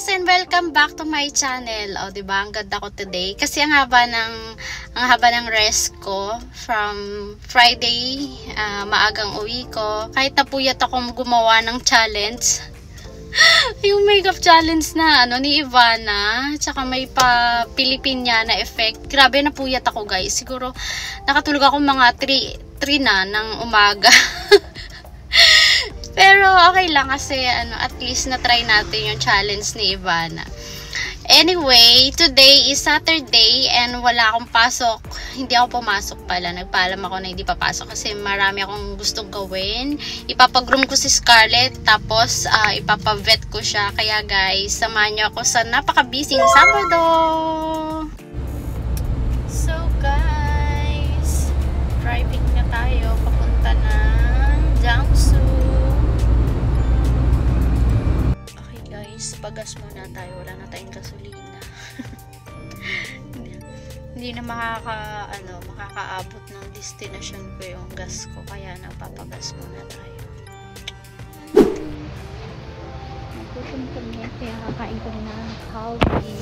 guys, and welcome back to my channel. O, diba? Ang ganda ko today. Kasi ang haba ng rest ko from Friday, maagang uwi ko. Kahit napuyat akong gumawa ng challenge. Yung makeup challenge na ni Ivana, tsaka may pa Pilipiniana effect. Grabe, napuyat ako guys. Siguro nakatulog ako mga 3 na ng umaga. Pero okay lang kasi at least na-try natin yung challenge ni Ivana. Anyway, today is Saturday and wala akong pasok. Hindi ako pumasok pala. Nagpaalam ako na hindi papasok kasi marami akong gustong gawin. Ipapag-groom ko si Scarlett tapos ipapavet ko siya. Kaya guys, samahan niyo ako sa napaka-busy Sabado. So guys, driving na tayo papunta ng Jiangsu. Pagas muna tayo, wala na tayong gasolina. Hindi na makakaabot ng destination ko yung gas ko, kaya nagpapagas muna tayo. Nagutom kami, kaya kakain kami ng Calbee.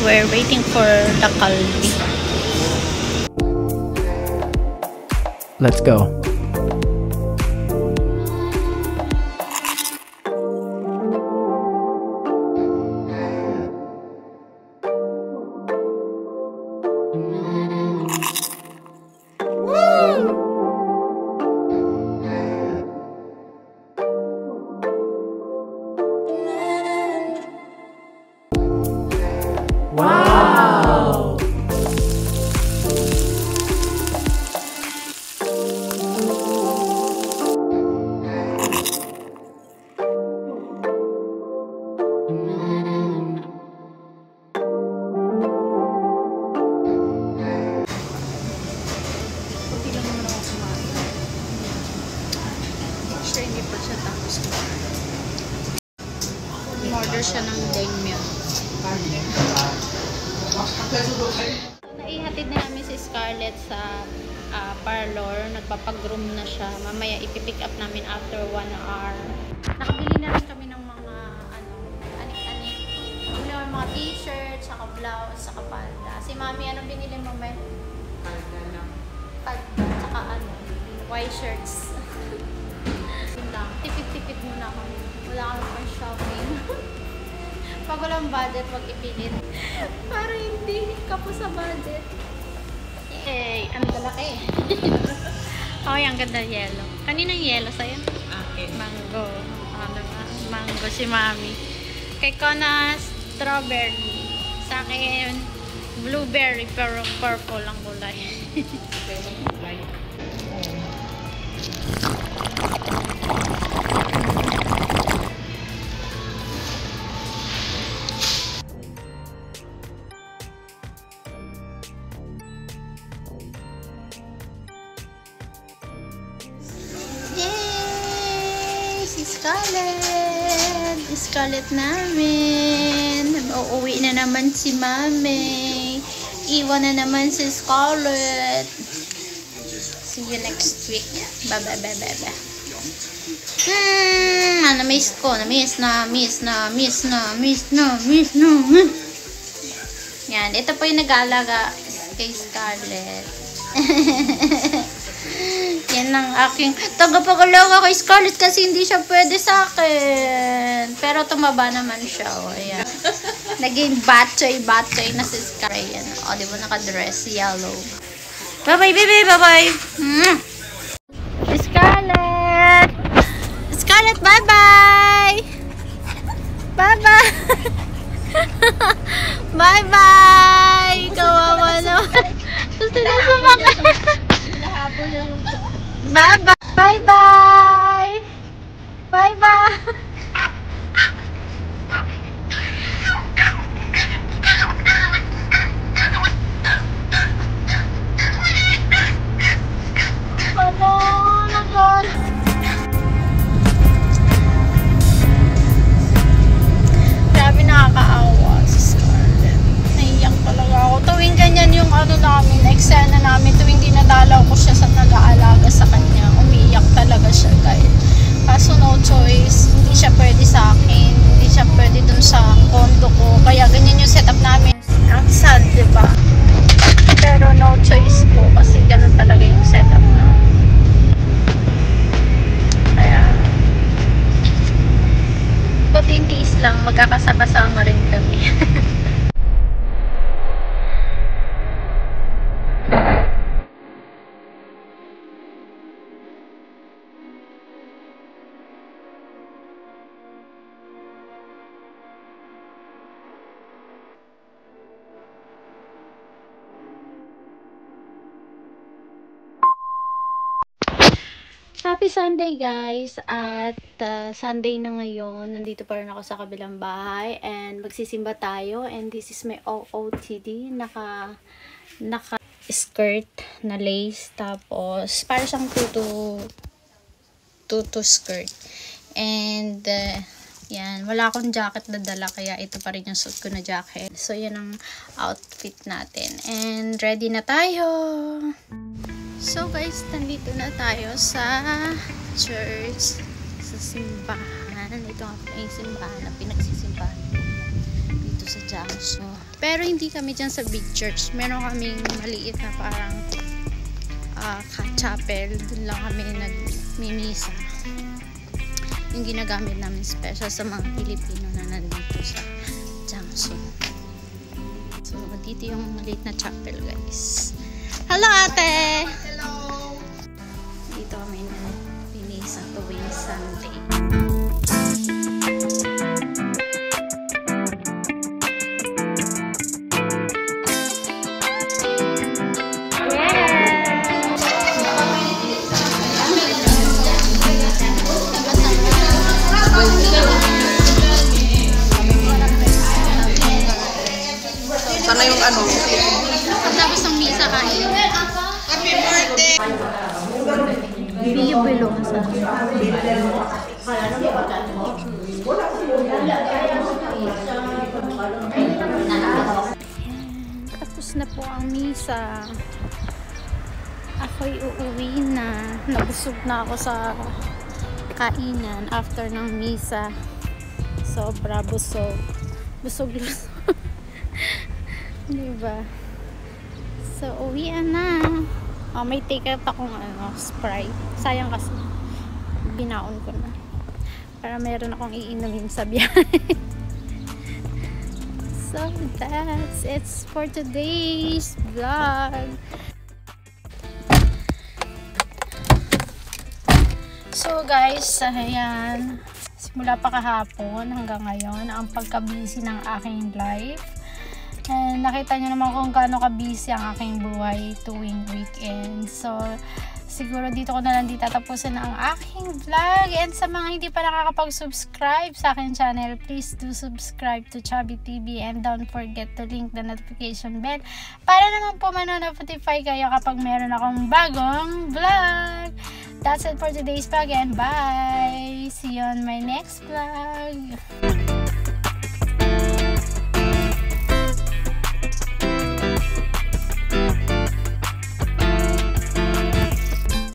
We're waiting for the Calbee. Let's go. Wow! Sure, hindi pa siya tapos. Order siya ng naengmyeon. Naihatid na namin si Scarlett sa parlor. Nagpapag-groom na siya. Mamaya ipipick up namin after 1 hour. Nakabili na rin kami ng mga anik-anik. Nakabili kami mga t-shirt, saka blouse, saka palda. Si Mami, anong binili mo, Mel? Palda lang. Palda, saka white shirts. Yun lang. Tipid-tipid muna kami. Wala kami pang shopping. Pag walang budget, wag ipilit. Para hindi kapos sa budget. Yay! Ang lalaki. Okay, ang ganda yellow. Kaninang yellow sa'yo? Okay. Mango. Mango si Mami. Kay Kona, strawberry. Sa akin, blueberry, pero purple ang kulay. Scarlett namin. Uuwi na naman si Mami. Iwan na naman si Scarlett. See you next week. Bye. Na-miss ko. Na-miss. Yan. Ito po yung nag-aalaga kay Scarlett. Yan lang aking tagapagalaga kay Scarlett kasi hindi siya pwede sa akin. Pero tumaba naman siya. O, ayan. Naging batchoy na si Scarlett. Ayan. O, di ba naka-dress yellow. Bye-bye, baby. Bye-bye. Scarlett. Scarlett, bye-bye. Bye-bye. Bye-bye. Kawawa naman. Gusto na sumakit. Bye-bye! Bye-bye! Bye-bye! Grabe, nakakaawa si Scarlett. Naiyak talaga ako. Kaso no choice, hindi siya pwede sa akin. Hindi siya pwede dun sa condo ko. Kaya ganyan yung setup namin. Ang sad, diba? Pero no choice po kasi ganun talaga yung setup na. Kaya buti yung tiis lang, magkakasama-sama rin kami. Happy Sunday guys! At Sunday na ngayon, nandito pa rin ako sa kabilang bahay and magsisimba tayo, and this is my OOTD, naka skirt na lace, tapos para siyang tutu skirt, and yan, wala akong jacket na dala kaya ito pa rin yung suit ko na jacket. So yan ang outfit natin and ready na tayo. So guys, nandito na tayo sa church, sa simbahan. Ito ang simbahan na pinagsisimbahan dito sa Jiangsu. Pero hindi kami dyan sa big church. Meron kaming maliit na parang chapel. Doon lang kami nagmimisa. Yung ginagamit namin special sa mga Pilipino na nandito sa Jiangsu. So dito yung maliit na chapel guys. Hello ate! Hello! Dito kami na pinisa tuwing Sunday. Sana yung ano? Tapos ng misa kain. Happy birthday! Biyo below sa tapos na po ang misa. Ako'y uuwi na. Nabusog na ako sa kainan after ng misa. Sobra busog. Busog-lusog. Diba? So, uwian na. Oh, may ticket akong Sprite. Sayang kasi. Binaon ko na. Para meron akong iinumin sa biyahe. So, that's it for today's vlog. So, guys, ayan. Simula pa kahapon hanggang ngayon, ang pagka-busy ng aking life. And nakita nyo naman kung gaano ka-busy ang aking buhay tuwing weekend. So, siguro dito ko na lang tatapusin ang aking vlog. And sa mga hindi pa nakakapag-subscribe sa aking channel, please do subscribe to Chubby TV. And don't forget to link the notification bell para naman po manonotify kayo kapag meron akong bagong vlog. That's it for today's vlog and bye! See you on my next vlog!